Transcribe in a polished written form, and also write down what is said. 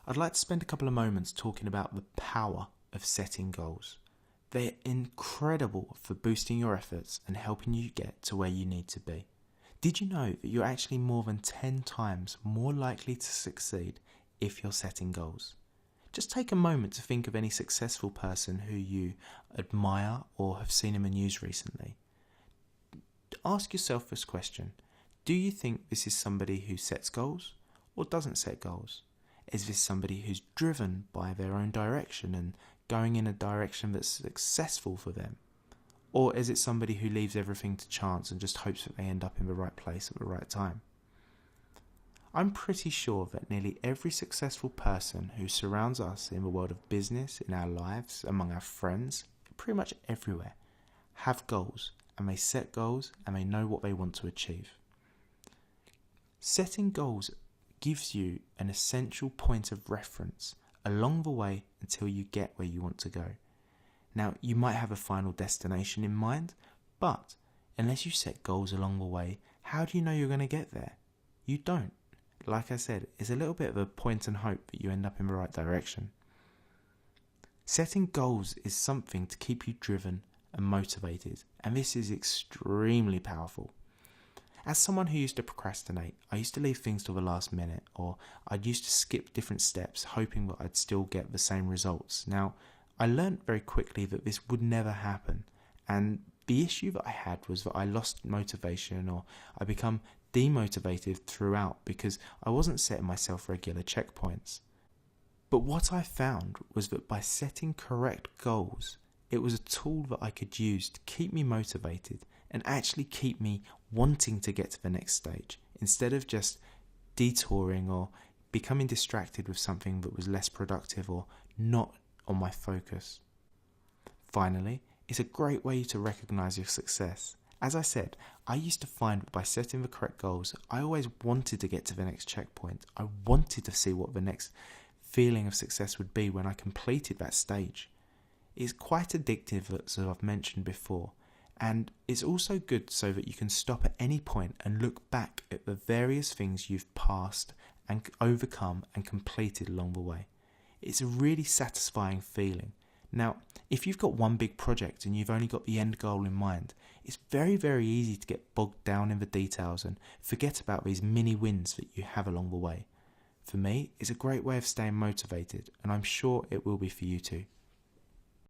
I'd like to spend a couple of moments talking about the power of setting goals. They're incredible for boosting your efforts and helping you get to where you need to be. Did you know that you're actually more than 10 times more likely to succeed if you're setting goals? Just take a moment to think of any successful person who you admire or have seen in the news recently. Ask yourself this question: do you think this is somebody who sets goals or doesn't set goals? Is this somebody who's driven by their own direction and going in a direction that's successful for them? Or is it somebody who leaves everything to chance and just hopes that they end up in the right place at the right time? I'm pretty sure that nearly every successful person who surrounds us in the world of business, in our lives, among our friends, pretty much everywhere, have goals, and they set goals and they know what they want to achieve. Setting goals gives you an essential point of reference along the way until you get where you want to go. Now, you might have a final destination in mind, but unless you set goals along the way, how do you know you're going to get there? You don't. Like I said, it's a little bit of a point and hope that you end up in the right direction. Setting goals is something to keep you driven and motivated, and this is extremely powerful. As someone who used to procrastinate, I used to leave things till the last minute, or I'd used to skip different steps hoping that I'd still get the same results. Now, I learned very quickly that this would never happen, and the issue that I had was that I lost motivation, or I become demotivated throughout because I wasn't setting myself regular checkpoints. But what I found was that by setting correct goals, it was a tool that I could use to keep me motivated and actually keep me wanting to get to the next stage, instead of just detouring or becoming distracted with something that was less productive or not on my focus. Finally, it's a great way to recognize your success. As I said, I used to find that by setting the correct goals, I always wanted to get to the next checkpoint. I wanted to see what the next feeling of success would be when I completed that stage. It's quite addictive, as I've mentioned before, and it's also good so that you can stop at any point and look back at the various things you've passed and overcome and completed along the way. It's a really satisfying feeling. Now, if you've got one big project and you've only got the end goal in mind, it's very, very easy to get bogged down in the details and forget about these mini wins that you have along the way. For me, it's a great way of staying motivated, and I'm sure it will be for you too.